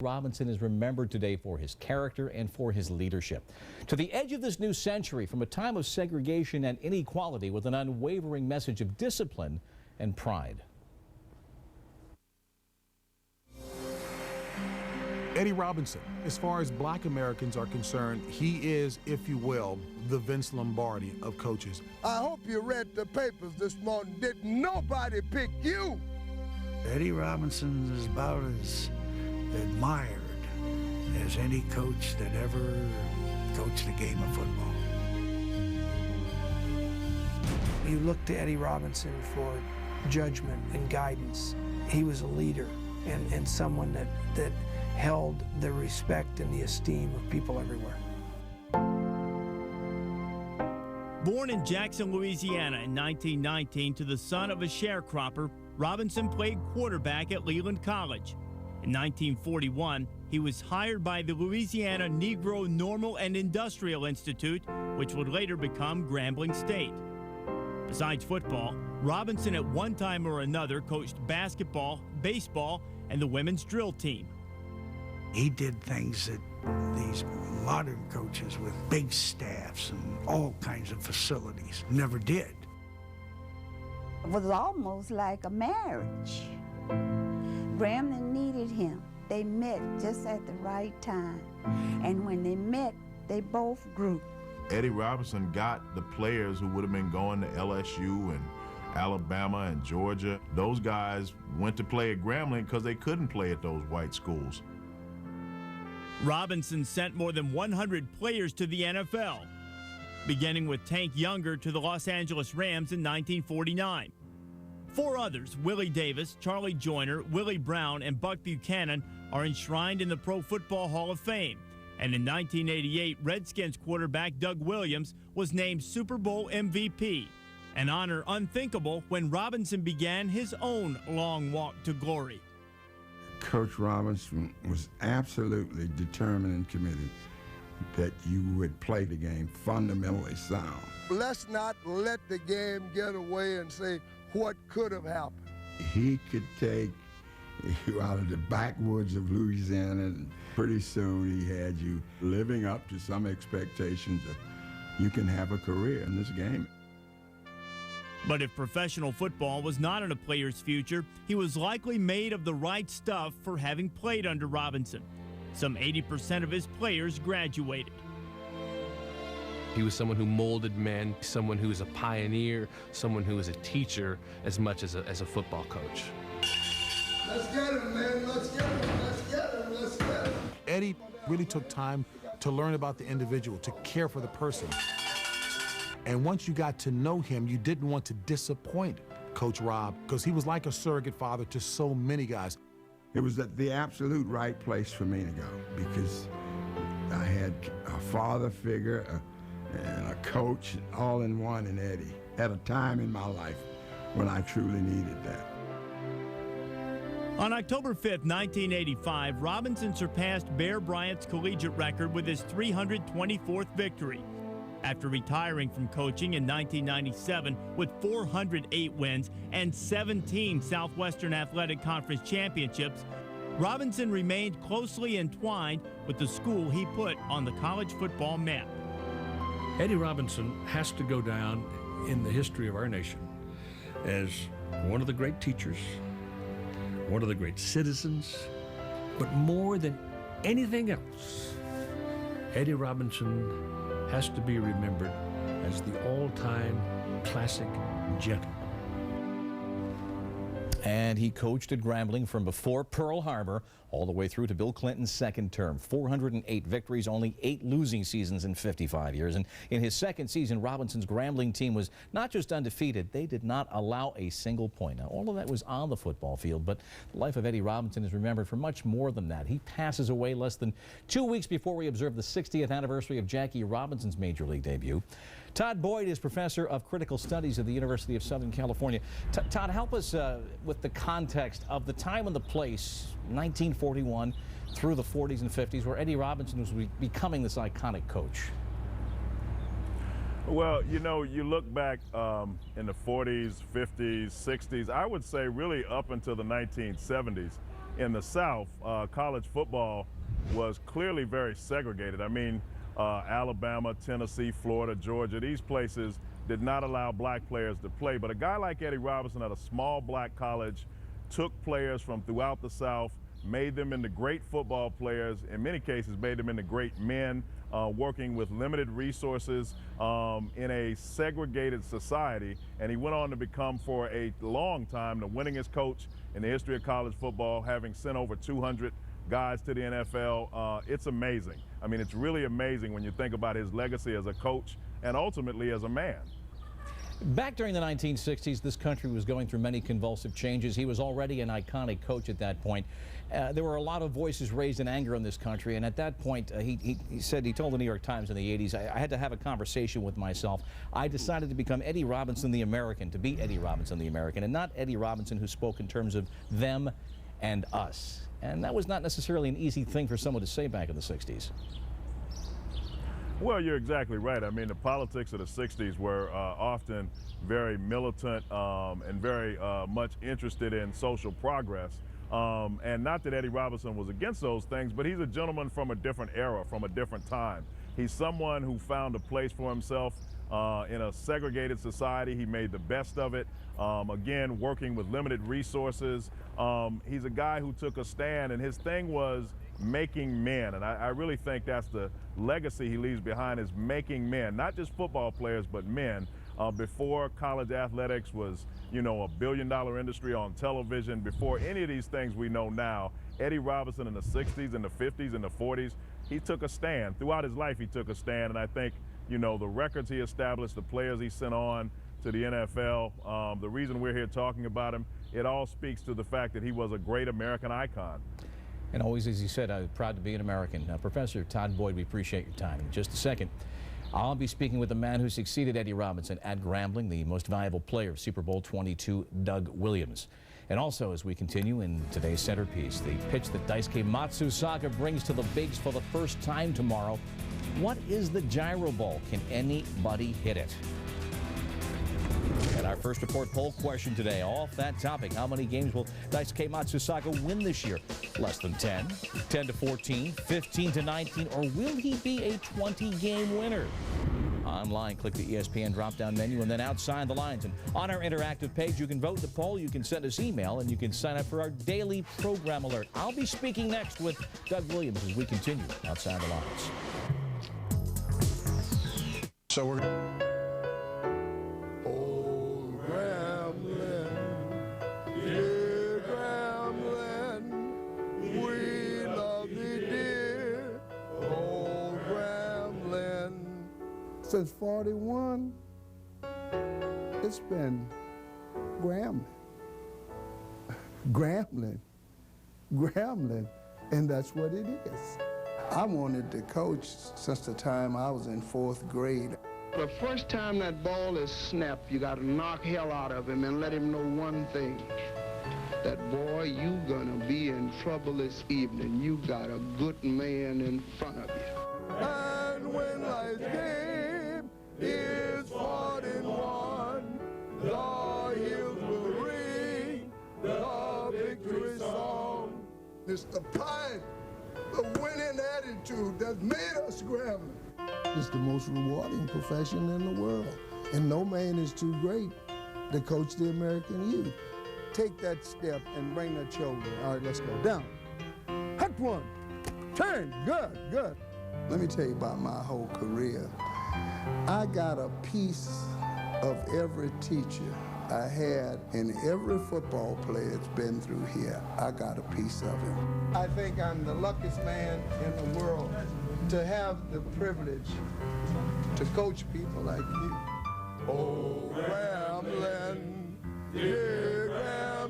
Robinson is remembered today for his character and for his leadership. To the edge of this new century, from a time of segregation and inequality, with an unwavering message of discipline and pride. Eddie Robinson, as far as black Americans are concerned, he is, if you will, the Vince Lombardi of coaches. I hope you read the papers this morning. Did nobody pick you? Eddie Robinson is about as admired as any coach that ever coached the game of football. You look to Eddie Robinson for judgment and guidance. He was a leader and someone that held the respect and the esteem of people everywhere. Born in Jackson, Louisiana in 1919 to the son of a sharecropper, Robinson played quarterback at Leland College. In 1941, he was hired by the Louisiana Negro Normal and Industrial Institute, which would later become Grambling State. Besides football, Robinson at one time or another coached basketball, baseball, and the women's drill team. He did things that these modern coaches with big staffs and all kinds of facilities never did. It was almost like a marriage. Grambling needed him. They met just at the right time. And when they met, they both grew. Eddie Robinson got the players who would have been going to LSU and Alabama and Georgia. Those guys went to play at Grambling because they couldn't play at those white schools. Robinson sent more than 100 players to the NFL, beginning with Tank Younger to the Los Angeles Rams in 1949. Four others, Willie Davis, Charlie Joyner, Willie Brown, and Buck Buchanan, are enshrined in the Pro Football Hall of Fame. And in 1988, Redskins quarterback Doug Williams was named Super Bowl MVP, an honor unthinkable when Robinson began his own long walk to glory. Coach Robinson was absolutely determined and committed that you would play the game fundamentally sound. Let's not let the game get away and say what could have happened. He could take you out of the backwoods of Louisiana, and pretty soon he had you living up to some expectations of you can have a career in this game. But if professional football was not in a player's future, he was likely made of the right stuff for having played under Robinson. Some 80% of his players graduated. He was someone who molded men, someone who was a pioneer, someone who was a teacher as much as a football coach. Let's get him, man. Let's get him. Let's get him. Let's get him. Eddie really took time to learn about the individual, to care for the person. And once you got to know him, you didn't want to disappoint Coach Rob, because he was like a surrogate father to so many guys. It was at the absolute right place for me to go because I had a father figure and a coach all in one in Eddie at a time in my life when I truly needed that. On October 5th, 1985, Robinson surpassed Bear Bryant's collegiate record with his 324th victory. After retiring from coaching in 1997 with 408 wins and 17 Southwestern Athletic Conference championships, Robinson remained closely entwined with the school he put on the college football map. Eddie Robinson has to go down in the history of our nation as one of the great teachers, one of the great citizens, but more than anything else, Eddie Robinson has to be remembered as the all-time classic gentleman. And he coached at Grambling from before Pearl Harbor all the way through to Bill Clinton's second term. 408 victories, only 8 losing seasons in 55 years. And in his second season, Robinson's Grambling team was not just undefeated, they did not allow a single point. Now, all of that was on the football field, but the life of Eddie Robinson is remembered for much more than that. He passes away less than 2 weeks before we observe the 60th anniversary of Jackie Robinson's Major League debut. Todd Boyd is professor of critical studies at the University of Southern California. Todd, help us with the context of the time and the place, 1941 through the 40s and 50s, where Eddie Robinson was becoming this iconic coach. Well, you know, you look back in the 40s, 50s, 60s, I would say really up until the 1970s, in the South, college football was clearly very segregated. I mean, Alabama, Tennessee, Florida, Georgia, these places did not allow black players to play. But a guy like Eddie Robinson at a small black college took players from throughout the South, made them into great football players, in many cases made them into great men, working with limited resources in a segregated society. And he went on to become, for a long time, the winningest coach in the history of college football, having sent over 200 guys to the NFL. It's amazing. I mean, it's really amazing when you think about his legacy as a coach and ultimately as a man. Back during the 1960s, this country was going through many convulsive changes. He was already an iconic coach at that point. There were a lot of voices raised in anger in this country, and at that point, he told the New York Times in the 80s, I had to have a conversation with myself. I decided to become Eddie Robinson the American, to be Eddie Robinson the American, and not Eddie Robinson who spoke in terms of them and us. And that was not necessarily an easy thing for someone to say back in the 60s. Well, you're exactly right. I mean, the politics of the 60s were often very militant and very much interested in social progress. And not that Eddie Robinson was against those things, but he's a gentleman from a different era, from a different time. He's someone who found a place for himself in a segregated society. He made the best of it. Again, working with limited resources. He's a guy who took a stand, and his thing was making men. And I really think that's the legacy he leaves behind, is making men, not just football players, but men. Before college athletics was, you know, $1 billion industry on television, before any of these things we know now, Eddie Robinson in the 60s and the 50s and the 40s, he took a stand. Throughout his life, he took a stand. And I think, you know, the records he established, the players he sent on to the NFL, the reason we're here talking about him, it all speaks to the fact that he was a great American icon. And always, as you said, I'm proud to be an American. Professor Todd Boyd, we appreciate your time. In just a second, I'll be speaking with the man who succeeded Eddie Robinson at Grambling, the most valuable player of Super Bowl 22, Doug Williams. And also, as we continue in today's centerpiece, the pitch that Daisuke Matsusaka brings to the Bigs for the first time tomorrow. What is the gyro ball? Can anybody hit it? And our first report poll question today, off that topic, how many games will Daisuke Matsusaka win this year? Less than 10, 10 to 14, 15 to 19, or will he be a 20-game winner? Online, click the ESPN drop-down menu and then outside the lines. And on our interactive page, you can vote the poll, you can send us email, and you can sign up for our daily program alert. I'll be speaking next with Doug Williams as we continue outside the lines. So we're... Since 41, it's been Grambling, and that's what it is. I wanted to coach since the time I was in 4th grade. The first time that ball is snapped, you got to knock hell out of him and let him know one thing. That, boy, you gonna be in trouble this evening. You got a good man in front of you. And when life's game is fought and won, the hills will ring the victory song. It's the pride, the winning attitude that made us Grambling. It's the most rewarding profession in the world, and no man is too great to coach the American youth. Take that step and bring the children. All right, let's go. Down. Hut one. Turn. Good, good. Let me tell you about my whole career. I got a piece of every teacher I had, and every football player that's been through here, I got a piece of him. I think I'm the luckiest man in the world to have the privilege to coach people like you. Oh, Grambling, dear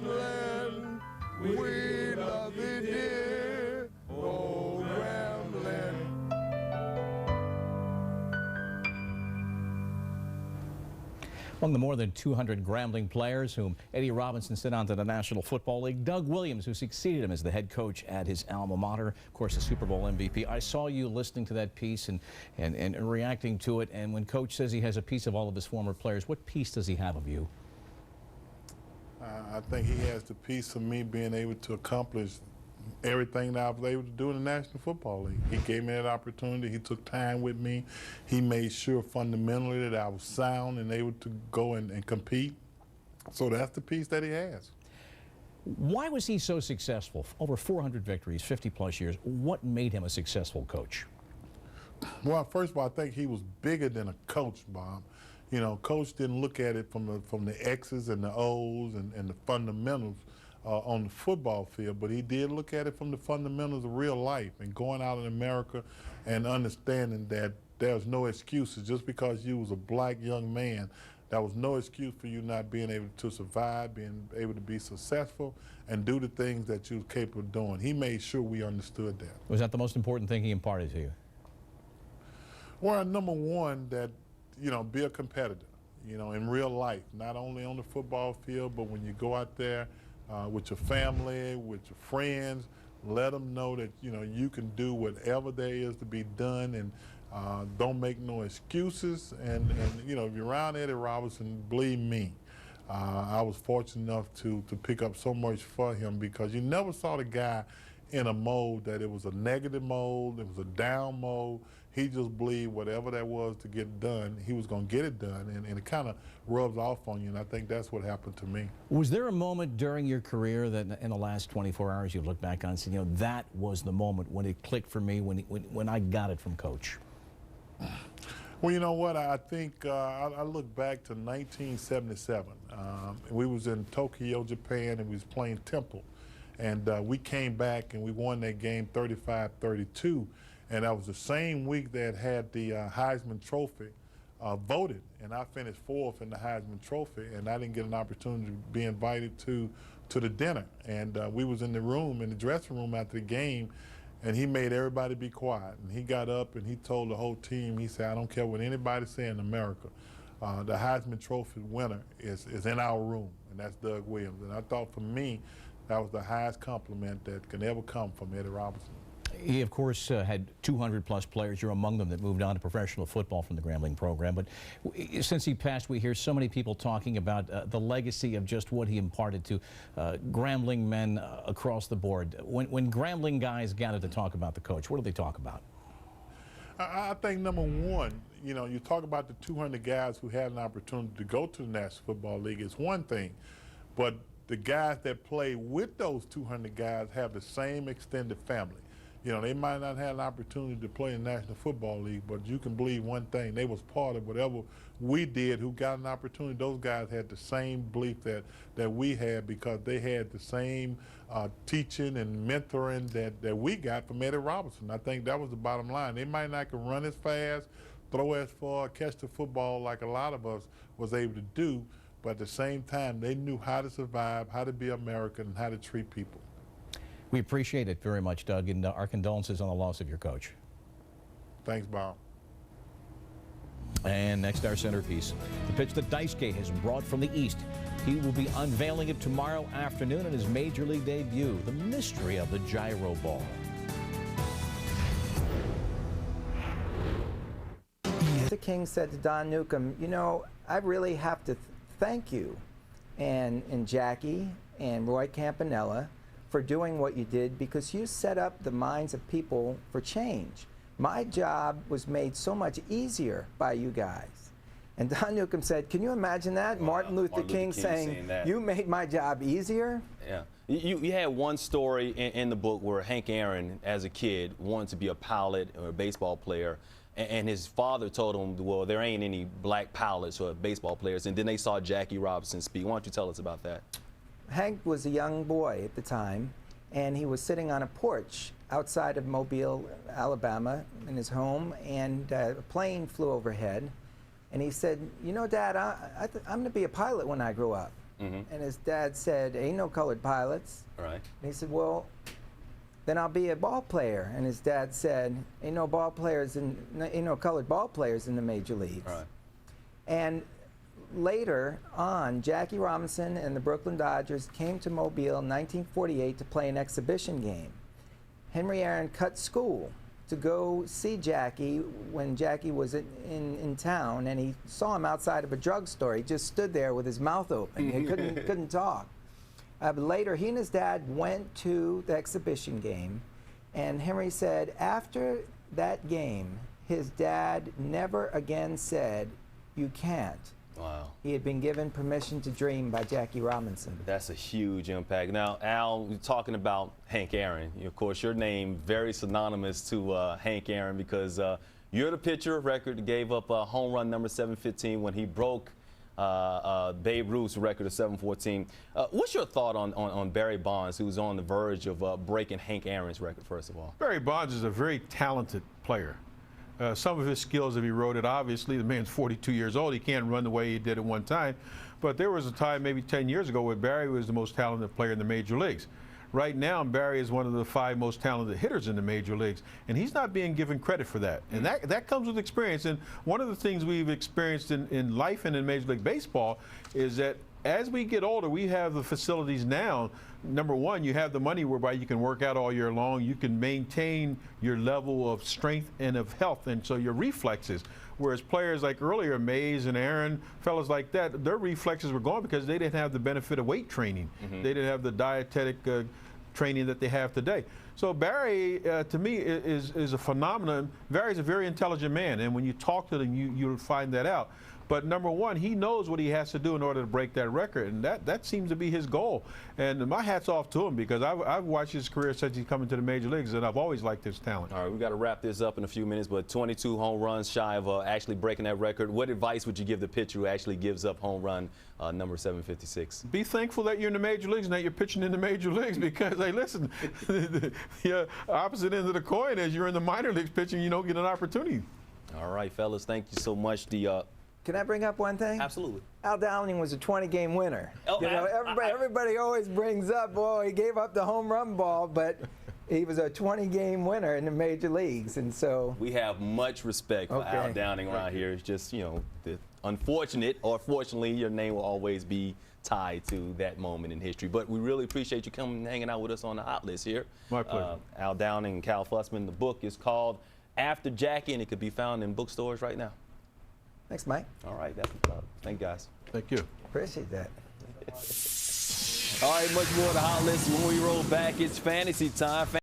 Grambling, we love thee, dear. Oh, Grambling. Among the more than 200 Grambling players whom Eddie Robinson sent on to the National Football League, Doug Williams, who succeeded him as the head coach at his alma mater, of course, the Super Bowl MVP. I saw you listening to that piece and reacting to it, and when Coach says he has a piece of all of his former players, what piece does he have of you? I think he has the piece of me being able to accomplish everything that I was able to do in the National Football League. He gave me that opportunity. He took time with me. He made sure fundamentally that I was sound and able to go and compete. So that's the piece that he has. Why was he so successful? Over 400 victories, 50-plus years. What made him a successful coach? Well, first of all, I think he was bigger than a coach, Bob. You know, coach didn't look at it from the X's and the O's and the fundamentals on the football field, but he did look at it from the fundamentals of real life and going out in America and understanding that there's no excuses. Just because you was a black young man, there was no excuse for you not being able to survive, being able to be successful, and do the things that you was capable of doing. He made sure we understood that. Was that the most important thing he imparted to you? Well, number one, that, you know, be a competitor, you know, in real life, not only on the football field, but when you go out there with your family, with your friends, let them know that, you know, you can do whatever there is to be done, and don't make no excuses. And you know, if you're around Eddie Robinson, believe me, I was fortunate enough to pick up so much for him, because you never saw the guy in a mode that it was a negative mode, it was a down mode. He just believed whatever that was to get done, he was going to get it done, and it kind of rubs off on you, and I think that's what happened to me. Was there a moment during your career that in the last 24 hours you look back on and said, you know, that was the moment when it clicked for me, when I got it from Coach? Well, you know what, I think I look back to 1977. We was in Tokyo, Japan, and we was playing Temple. And we came back and we won that game 35-32. And that was the same week that had the Heisman Trophy voted. And I finished 4th in the Heisman Trophy, and I didn't get an opportunity to be invited to the dinner. And we was in the room, in the dressing room after the game, and he made everybody be quiet. And he got up and he told the whole team, he said, I don't care what anybody say in America, the Heisman Trophy winner is in our room, and that's Doug Williams. And I thought, for me, that was the highest compliment that can ever come from Eddie Robinson. He, of course, had 200-plus players. You're among them that moved on to professional football from the Grambling program. But since he passed, we hear so many people talking about the legacy of just what he imparted to Grambling men across the board. When Grambling guys gather to talk about the coach, what do they talk about? I think, number one, you know, you talk about the 200 guys who had an opportunity to go to the National Football League is one thing, but the guys that play with those 200 guys have the same extended family. You know, they might not have an opportunity to play in the National Football League, but you can believe one thing, they was part of whatever we did who got an opportunity. Those guys had the same belief that we had, because they had the same teaching and mentoring that we got from Eddie Robinson. I think that was the bottom line. They might not can run as fast, throw as far, catch the football like a lot of us was able to do, but at the same time, they knew how to survive, how to be American, and how to treat people. We appreciate it very much, Doug, and our condolences on the loss of your coach. Thanks, Bob. And next, our centerpiece, the pitch that Daisuke has brought from the East. He will be unveiling it tomorrow afternoon in his Major League debut, the mystery of the gyro ball. Mr. King said to Don Newcombe, you know, I really have to thank you and Jackie and Roy Campanella for doing what you did, because you set up the minds of people for change. My job was made so much easier by you guys. And Don Newcombe said, can you imagine that? Wow. Martin Luther King saying that. You made my job easier? Yeah. You had one story in the book where Hank Aaron, as a kid, wanted to be a pilot or a baseball player, and his father told him, well, there ain't any black pilots or baseball players, and then they saw Jackie Robinson speak. Why don't you tell us about that? Hank was a young boy at the time, and he was sitting on a porch outside of Mobile, Alabama, in his home, and a plane flew overhead, and he said, you know, Dad, I'm going to be a pilot when I grow up. Mm-hmm. And his dad said, ain't no colored pilots. Right. And he said, well, then I'll be a ball player. And his dad said, ain't no colored ball players in the major leagues. Right. And later on, Jackie Robinson and the Brooklyn Dodgers came to Mobile in 1948 to play an exhibition game. Henry Aaron cut school to go see Jackie when Jackie was in town, and he saw him outside of a drugstore. He just stood there with his mouth open. He couldn't talk. But later, he and his dad went to the exhibition game, and Henry said after that game, his dad never again said, "You can't." Wow. He had been given permission to dream by Jackie Robinson. That's a huge impact. Now, Al, we're talking about Hank Aaron. Of course, your name very synonymous to Hank Aaron because you're the pitcher of record that gave up home run number 715 when he broke Babe Ruth's record of 714. What's your thought on Barry Bonds, who's on the verge of breaking Hank Aaron's record, first of all? Barry Bonds is a very talented player. Some of his skills have eroded. Obviously, the man's 42 years old. He can't run the way he did at one time. But there was a time, maybe 10 years ago, where Barry was the most talented player in the major leagues. Right now, Barry is one of the 5 most talented hitters in the major leagues, and he's not being given credit for that. And that comes with experience. And one of the things we've experienced in life and in Major League Baseball is that as we get older, we have the facilities now. Number one, you have the money whereby you can work out all year long. You can maintain your level of strength and of health, and so your reflexes. Whereas players like earlier, Mays and Aaron, fellas like that, their reflexes were gone because they didn't have the benefit of weight training. They didn't have the dietetic training that they have today. So Barry, to me, is a phenomenon. Barry's a very intelligent man, and when you talk to him, you'll find that out. But number one, he knows what he has to do in order to break that record, and that seems to be his goal. And my hat's off to him because I've watched his career since he's come into the major leagues, and I've always liked his talent. All right, we've got to wrap this up in a few minutes, but 22 home runs shy of actually breaking that record. What advice would you give the pitcher who actually gives up home run number 756? Be thankful that you're in the major leagues and that you're pitching in the major leagues because, hey, listen, the opposite end of the coin is you're in the minor leagues pitching, you don't get an opportunity. All right, fellas, thank you so much. Can I bring up one thing? Absolutely. Al Downing was a 20-game winner. Oh, you know, everybody always brings up, oh, he gave up the home run ball, but he was a 20-game winner in the major leagues, and so we have much respect for Al Downing around here. It's just, you know, unfortunate or fortunately, your name will always be tied to that moment in history. But we really appreciate you coming and hanging out with us on the Hot List here. My pleasure. Al Downing and Cal Fussman. The book is called After Jackie, and it could be found in bookstores right now. Thanks, Mike. All right, that's what's up. Thank you, guys. Thank you. Appreciate that. All right, much more of the Hot List. When we roll back, it's fantasy time.